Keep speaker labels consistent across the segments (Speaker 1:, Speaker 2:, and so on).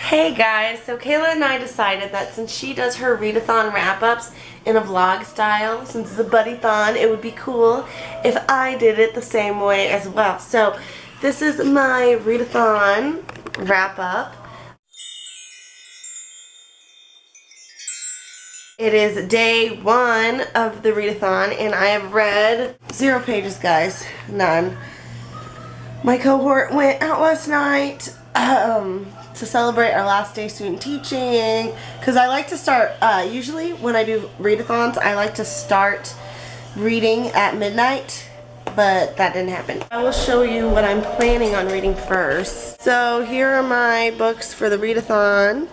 Speaker 1: Hey guys, so Kayla and I decided that since she does her readathon wrap-ups in a vlog style, since it's a buddy-thon, it would be cool if I did it the same way as well. So this is my readathon wrap-up. It is day 1 of the readathon and I have read 0 pages, guys. None. My cohort went out last night to celebrate our last day student teaching, because I like to start, usually when I do readathons, I like to start reading at midnight, but that didn't happen. I will show you what I'm planning on reading first. So here are my books for the readathon: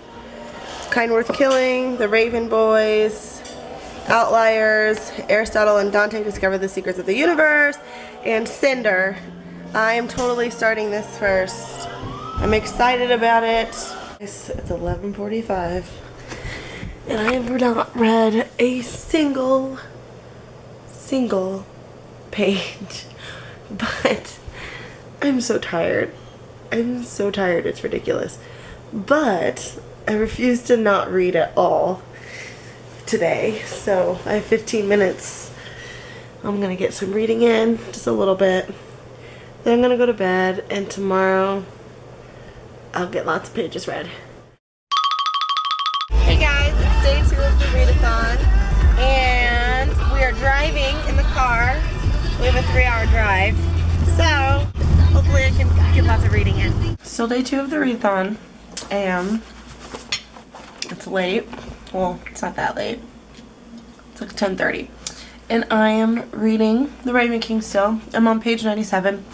Speaker 1: Kind Worth Killing, The Raven Boys, Outliers, Aristotle and Dante Discover the Secrets of the Universe, and Cinder. I am totally starting this first. I'm excited about it. It's 11:45 and I have not read a single page, but I'm so tired. I'm so tired, it's ridiculous. But I refuse to not read at all today, so I have 15 minutes. I'm gonna get some reading in, just a little bit. Then I'm gonna go to bed, and tomorrow I'll get lots of pages read. Hey guys, it's day 2 of the readathon, and we are driving in the car. We have a 3-hour drive, so hopefully I can get lots of reading in. Still day 2 of the readathon, and it's late. Well, it's not that late. It's like 10:30. And I am reading The Raven King still. I'm on page 97.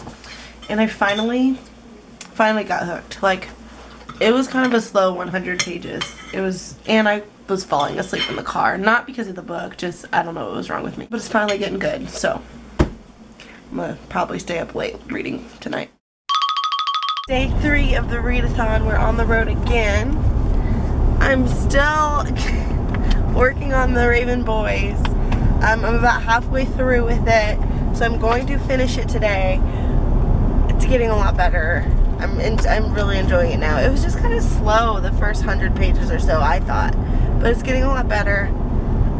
Speaker 1: And I finally got hooked. Like, it was kind of a slow 100 pages. And I was falling asleep in the car. Not because of the book, just I don't know what was wrong with me. But it's finally getting good, so I'm gonna probably stay up late reading tonight. Day 3 of the readathon, we're on the road again. I'm still working on The Raven Boys. I'm about halfway through with it, so I'm going to finish it today. It's getting a lot better. I'm really enjoying it now. It was just kind of slow the first 100 pages or so, I thought, but it's getting a lot better.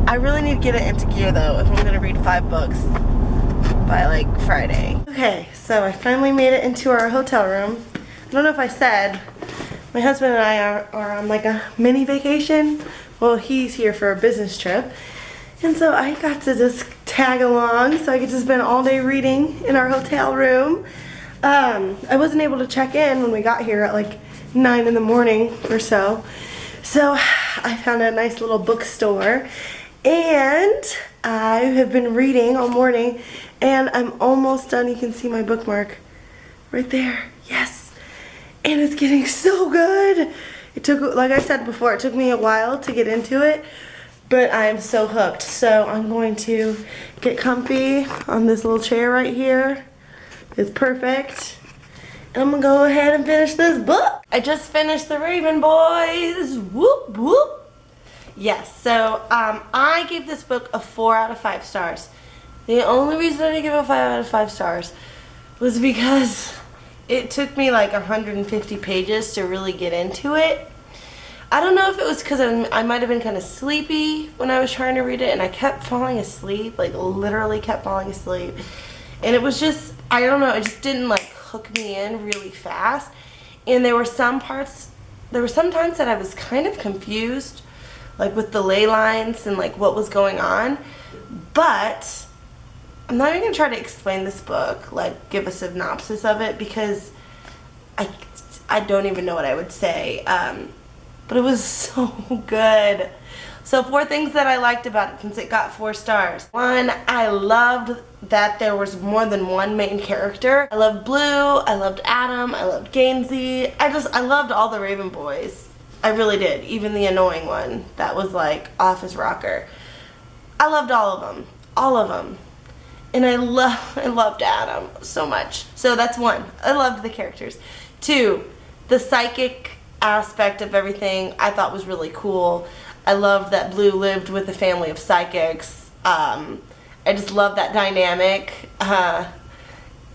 Speaker 1: I really need to get it into gear though if I'm going to read 5 books by like Friday. Okay, so I finally made it into our hotel room. I don't know if I said, my husband and I are on like a mini vacation. Well, he's here for a business trip, and so I got to just tag along so I could just spend all day reading in our hotel room. I wasn't able to check in when we got here at like 9 in the morning or so. So I found a nice little bookstore and I have been reading all morning and I'm almost done. You can see my bookmark right there. Yes. And it's getting so good. It took, like I said before, it took me a while to get into it, but I'm so hooked. So I'm going to get comfy on this little chair right here. It's perfect. And I'm gonna go ahead and finish this book. I just finished The Raven Boys. Whoop, whoop. Yes, so I gave this book a 4 out of 5 stars. The only reason I didn't give it a 5 out of 5 stars was because it took me like 150 pages to really get into it. I don't know if it was because I might have been kind of sleepy when I was trying to read it, and I kept falling asleep, like literally kept falling asleep. And it was just, I don't know, it just didn't like hook me in really fast. And there were some times that I was kind of confused, like with the ley lines and like what was going on. But I'm not even gonna try to explain this book, like give a synopsis of it, because I don't even know what I would say. But it was so good. So 4 things that I liked about it since it got 4 stars. 1, I loved that there was more than one main character. I loved Blue, I loved Adam, I loved Gainsey. I loved all the Raven Boys. I really did, even the annoying one that was like off his rocker. I loved all of them, all of them. And I loved Adam so much. So that's 1, I loved the characters. 2, the psychic aspect of everything I thought was really cool. I loved that Blue lived with a family of psychics. I just love that dynamic.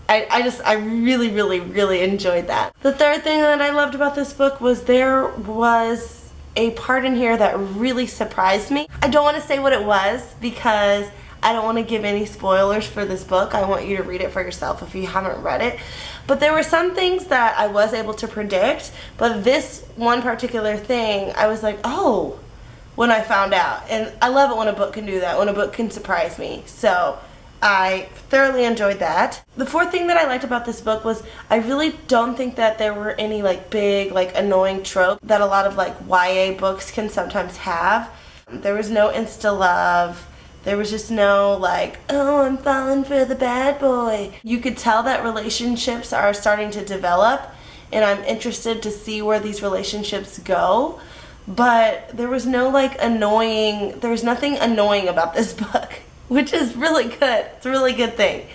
Speaker 1: I really, really, really enjoyed that. The third thing that I loved about this book was there was a part in here that really surprised me. I don't want to say what it was because I don't want to give any spoilers for this book. I want you to read it for yourself if you haven't read it. But there were some things that I was able to predict, but this one particular thing, I was like, oh, when I found out. And I love it when a book can do that, when a book can surprise me. So I thoroughly enjoyed that. The fourth thing that I liked about this book was I really don't think that there were any like big like annoying trope that a lot of like YA books can sometimes have. There was no insta love. There was just no like, oh, I'm falling for the bad boy. You could tell that relationships are starting to develop and I'm interested to see where these relationships go. But there was no like annoying, there was nothing annoying about this book, which is really good. It's a really good thing.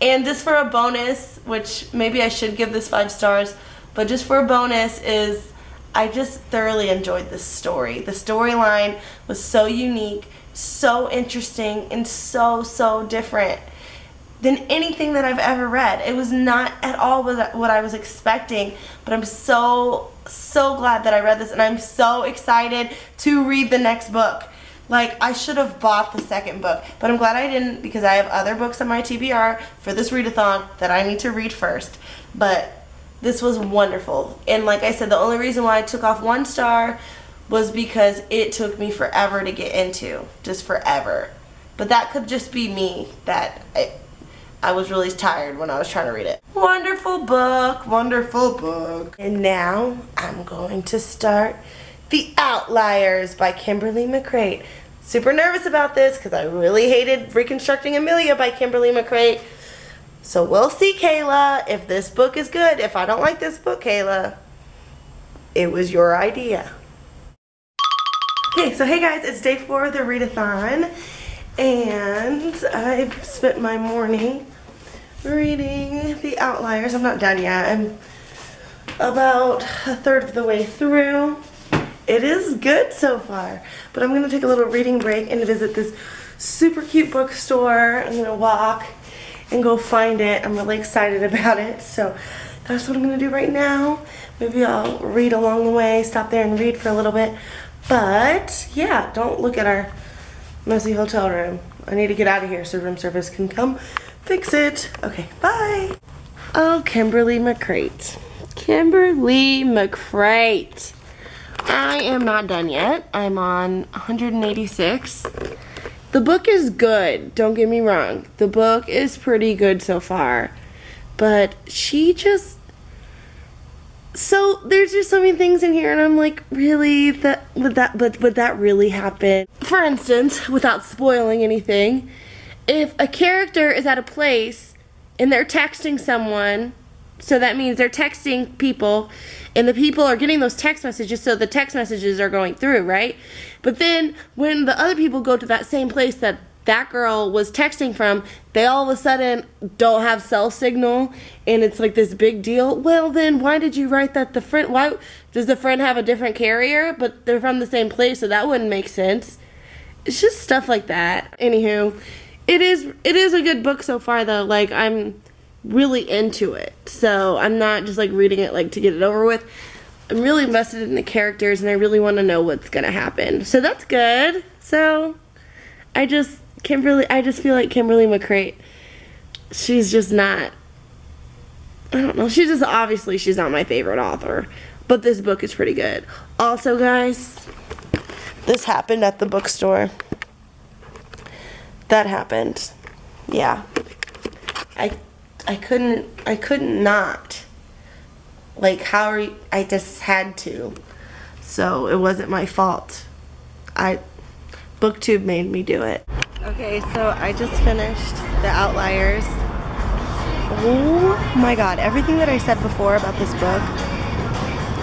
Speaker 1: And just for a bonus, which maybe I should give this 5 stars, but just for a bonus is I just thoroughly enjoyed this story. The storyline was so unique, so interesting, and so different than anything that I've ever read. It was not at all what I was expecting, but I'm so glad that I read this, and I'm so excited to read the next book. Like, I should have bought the second book, but I'm glad I didn't because I have other books on my TBR for this readathon that I need to read first. But this was wonderful. And like I said, the only reason why I took off 1 star was because it took me forever to get into. Just forever. But that could just be me, that I was really tired when I was trying to read it. Wonderful book, wonderful book. And now I'm going to start The Outliers by Kimberly McCreight. Super nervous about this because I really hated Reconstructing Amelia by Kimberly McCreight. So we'll see, Kayla, if this book is good. If I don't like this book, Kayla, it was your idea. Okay, so hey guys, it's day 4 of the readathon. And I've spent my morning reading The Outliers. I'm not done yet. I'm about a third of the way through. It is good so far, but I'm gonna take a little reading break and visit this super cute bookstore. I'm gonna walk and go find it. I'm really excited about it, so that's what I'm gonna do right now. Maybe I'll read along the way, stop there and read for a little bit. But yeah, don't look at our messy hotel room. I need to get out of here so room service can come fix it. Okay, bye. Oh, Kimberly McCreight. Kimberly McCreight. I am not done yet. I'm on 186. The book is good, don't get me wrong. The book is pretty good so far. But she just... So there's just so many things in here and I'm like, really? Would that really happen? For instance, without spoiling anything, if a character is at a place and they're texting someone, so that means they're texting people and the people are getting those text messages, so the text messages are going through, right? But then when the other people go to that same place that that girl was texting from, they all of a sudden don't have cell signal and it's like this big deal. Well then, why did you write that why does the friend have a different carrier but they're from the same place, so that wouldn't make sense. It's just stuff like that. Anywho, it is a good book so far though. Like, I'm really into it, so I'm not just like reading it like to get it over with. I'm really invested in the characters and I really want to know what's gonna happen, so that's good. So I just feel like Kimberly McCreight, she's just not, I don't know, she's not my favorite author, but this book is pretty good. Also guys, this happened at the bookstore. That happened. Yeah. I couldn't not. Like, I just had to. So it wasn't my fault. Booktube made me do it. Okay, so I just finished The Outliers. Oh my god, everything that I said before about this book,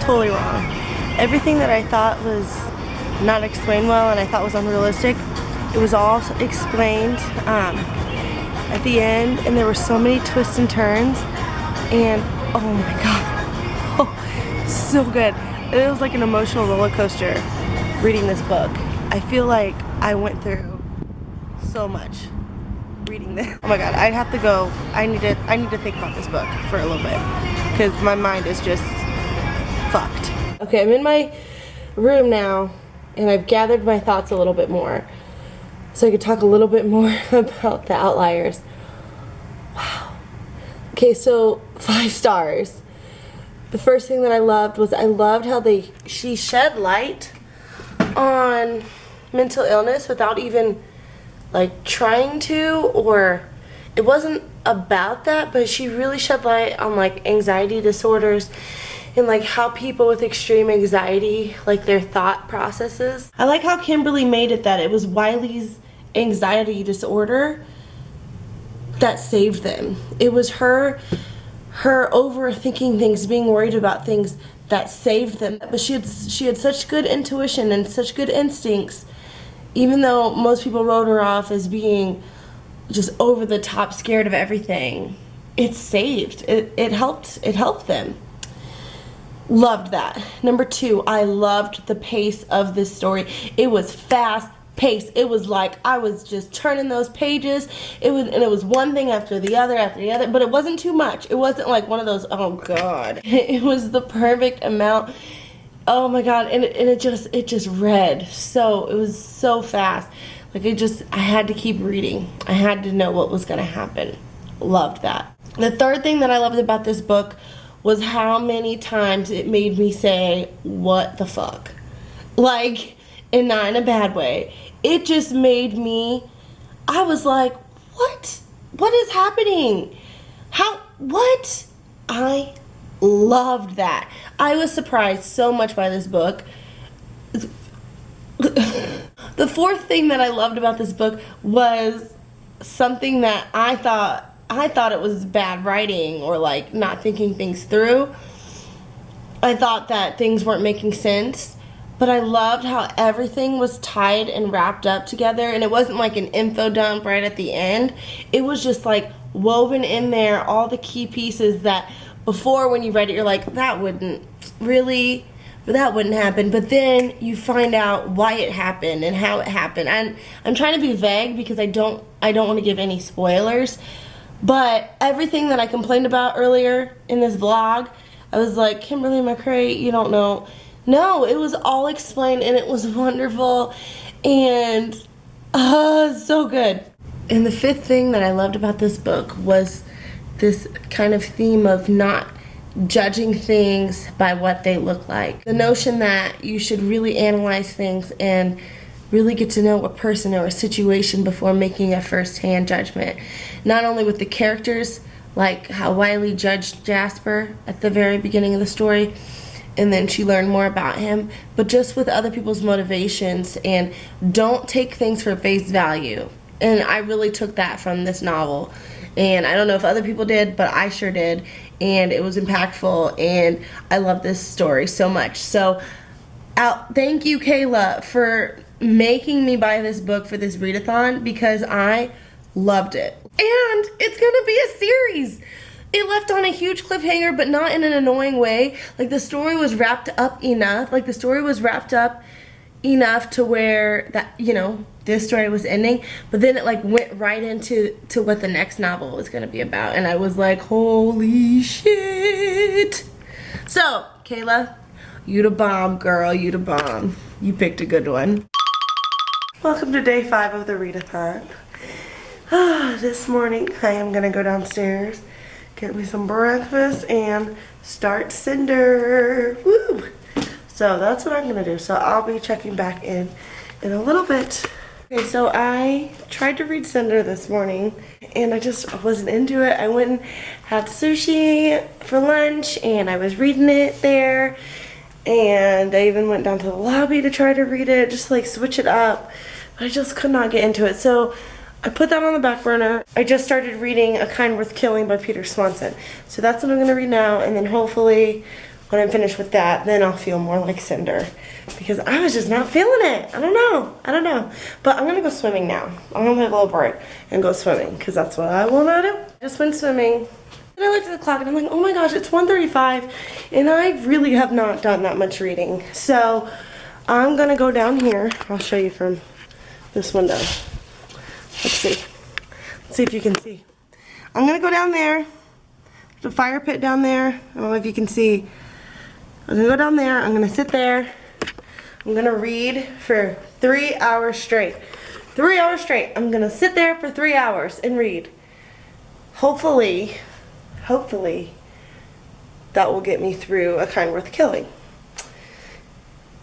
Speaker 1: totally wrong. Everything that I thought was not explained well and I thought was unrealistic, it was all explained at the end, and there were so many twists and turns, and oh my god, oh, so good. It was like an emotional roller coaster reading this book. I feel like I went through so much reading this. Oh my god, I'd have to go. I need to think about this book for a little bit because my mind is just fucked. Okay, I'm in my room now and I've gathered my thoughts a little bit more so I could talk a little bit more about the Outliers. Wow. Okay, so 5 stars. The first thing that I loved was I loved how she shed light on mental illness without even like trying to, or it wasn't about that, but she really shed light on like anxiety disorders and like how people with extreme anxiety, like their thought processes. I like how Kimberly made it that it was Wiley's anxiety disorder that saved them. It was her overthinking things, being worried about things that saved them. But she had such good intuition and such good instincts, even though most people wrote her off as being just over the top scared of everything. It saved. It helped them. Loved that. Number 2, I loved the pace of this story. It was fast paced. It was like I was just turning those pages. It was one thing after the other, but it wasn't too much. It wasn't like one of those, oh god. It was the perfect amount. Oh my god, and it just read. So it was so fast. Like I had to keep reading. I had to know what was gonna happen. Loved that. The third thing that I loved about this book was how many times it made me say, what the fuck? Like, and not in a bad way. It just made me, I was like, what? What is happening? What? I loved that. I was surprised so much by this book. The fourth thing that I loved about this book was something that I thought it was bad writing or like not thinking things through. I thought that things weren't making sense, but I loved how everything was tied and wrapped up together, and it wasn't like an info dump right at the end. It was just like woven in there, all the key pieces that before when you read it you're like, that wouldn't happen, but then you find out why it happened and how it happened. And I'm trying to be vague because I don't want to give any spoilers. But everything that I complained about earlier in this vlog, I was like, Kimberly McCrae, you don't know. No, it was all explained and it was wonderful and so good. And the fifth thing that I loved about this book was this kind of theme of not judging things by what they look like. The notion that you should really analyze things and really get to know a person or a situation before making a first-hand judgment. Not only with the characters, like how Wiley judged Jasper at the very beginning of the story, and then she learned more about him, but just with other people's motivations, and don't take things for face value. And I really took that from this novel. And I don't know if other people did, but I sure did. And it was impactful, and I love this story so much. So thank you, Kayla, for making me buy this book for this readathon, because I loved it. And it's gonna be a series. It left on a huge cliffhanger, but not in an annoying way. Like, the story was wrapped up enough. Like, the story was wrapped up enough to where that, you know, this story was ending, but then it like went right into what the next novel was gonna be about, and I was like, holy shit. So, Kayla, you the bomb, girl, you the bomb. You picked a good one. Welcome to day 5 of the readathon. This morning I am gonna go downstairs, get me some breakfast, and start Cinder. Woo! So that's what I'm gonna do. So I'll be checking back in a little bit. Okay, so I tried to read Cinder this morning and I just wasn't into it. I went and had sushi for lunch and I was reading it there, and I even went down to the lobby to try to read it, just like switch it up, but I just could not get into it. So I put that on the back burner. I just started reading A Kind Worth Killing by Peter Swanson. So that's what I'm gonna read now, and then hopefully when I'm finished with that, then I'll feel more like Cinder, because I was just not feeling it. I don't know. But I'm gonna go swimming now. I'm gonna take a little break and go swimming, because that's what I wanna do. Just went swimming. And I looked at the clock and I'm like, oh my gosh, it's 1:35, and I really have not done that much reading. So I'm gonna go down here. I'll show you from this window. Let's Let's see if you can see. I'm gonna go down there. The fire pit down there. I don't know if you can see. I'm gonna go down there. I'm gonna sit there. I'm gonna read for 3 hours straight. 3 hours straight. I'm gonna sit there for 3 hours and read. Hopefully, that will get me through A Kind Worth Killing.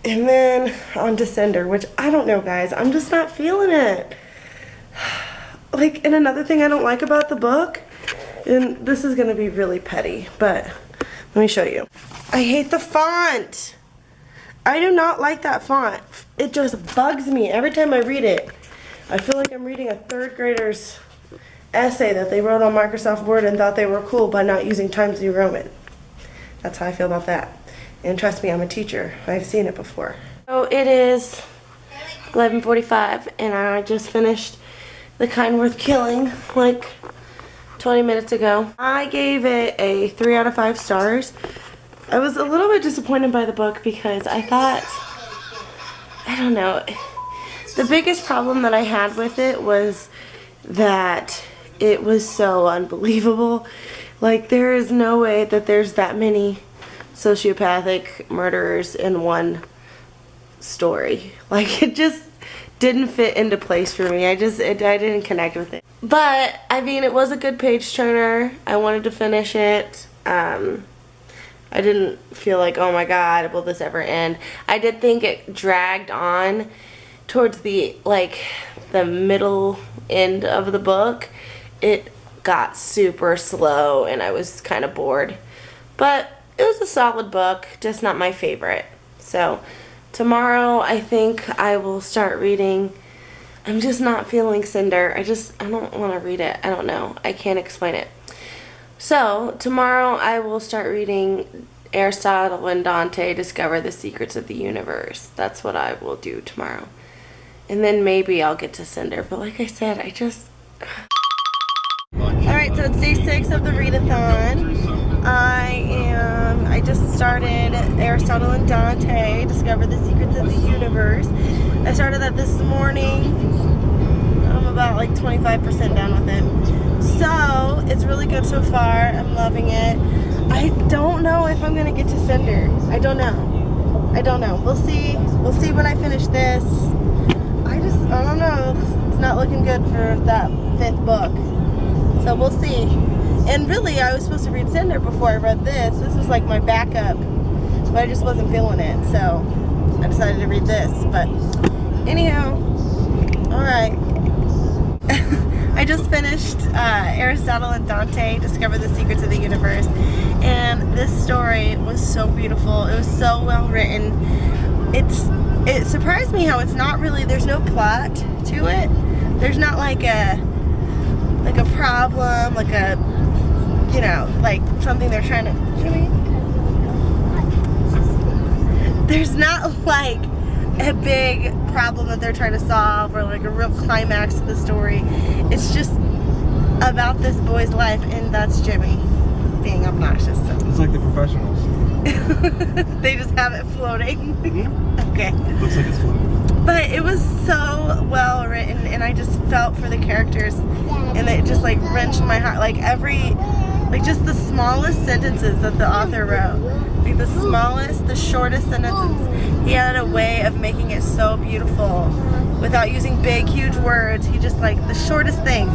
Speaker 1: And then on to Cinder, which I don't know, guys. I'm just not feeling it. Like, and another thing I don't like about the book, and this is gonna be really petty, but let me show you. I hate the font. I do not like that font. It just bugs me every time I read it. I feel like I'm reading a 3rd grader's essay that they wrote on Microsoft Word and thought they were cool by not using Times New Roman. That's how I feel about that. And trust me, I'm a teacher. I've seen it before. So it is 11:45 and I just finished The Kind Worth Killing like 20 minutes ago. I gave it a 3 out of 5 stars. I was a little bit disappointed by the book because I thought, I don't know, the biggest problem that I had with it was that it was so unbelievable. Like, there is no way that there's that many sociopathic murderers in one story. Like, it just didn't fit into place for me. I didn't connect with it. But, I mean, it was a good page turner. I wanted to finish it. I didn't feel like, oh my god, will this ever end? I did think it dragged on towards the, like, the middle end of the book. It got super slow and I was kind of bored. But it was a solid book, just not my favorite. So tomorrow I think I will start reading. I'm just not feeling Cinder. I don't want to read it. I don't know. I can't explain it. So tomorrow I will start reading Aristotle and Dante, Discover the Secrets of the Universe. That's what I will do tomorrow. And then maybe I'll get to Cinder. But like I said, Alright, so it's day 6 of the readathon. I just started Aristotle and Dante, Discover the Secrets of the Universe. I started that this morning. I'm about like 25% done with it. So, it's really good so far. I'm loving it. I don't know if I'm going to get to Cinder. I don't know. We'll see. We'll see when I finish this. I don't know. It's not looking good for that 5th book. So we'll see. And really, I was supposed to read Cinder before I read this. This was like my backup. But I just wasn't feeling it. So I decided to read this. But anyhow, alright. I just finished Aristotle and Dante, Discover the Secrets of the Universe. And this story was so beautiful. It was so well written. It surprised me how it's not really, there's no plot to it. There's not like a problem, like a, you know, like something they're trying to, you know what I mean? There's not like a big problem that they're trying to solve or like a real climax to the story. It's just about this boy's life, and that's Jimmy being obnoxious. So.
Speaker 2: It's like The Professionals.
Speaker 1: They just have it floating.
Speaker 2: Mm-hmm.
Speaker 1: Okay.
Speaker 2: Looks like it's floating.
Speaker 1: But it was so well written, and I just felt for the characters, and it just like wrenched my heart. Like just the smallest sentences that the author wrote, like the shortest sentences, he had a way of making it so beautiful without using big, huge words. He just like the shortest things,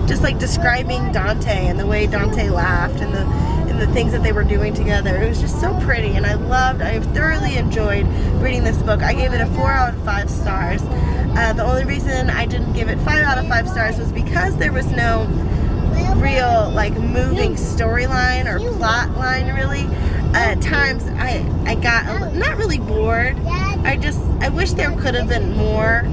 Speaker 1: just like describing Dante and the way Dante laughed and the things that they were doing together. It was just so pretty, and I thoroughly enjoyed reading this book. I gave it a 4 out of 5 stars. The only reason I didn't give it 5 out of 5 stars was because there was no real like moving storyline or plot line really. At times I got not really bored. I wish there could have been more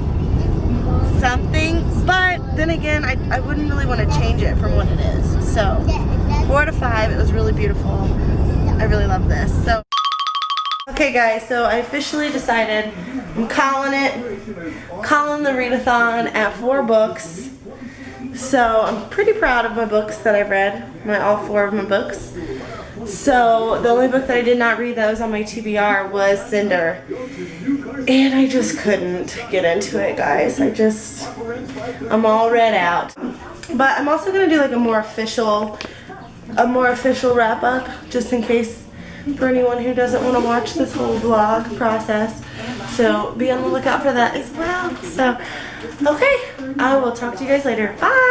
Speaker 1: something, but then again I wouldn't really want to change it from what it is. So 4 out of 5, it was really beautiful. I really love this. So okay guys, so I officially decided I'm calling the readathon at 4 books. So I'm pretty proud of my books that I've read, all 4 of my books. So the only book that I did not read that was on my TBR was Cinder. And I just couldn't get into it, guys. I'm all read out. But I'm also gonna do like a more official wrap up, just in case for anyone who doesn't want to watch this whole vlog process. So be on the lookout for that as well. So, okay, I will talk to you guys later. Bye!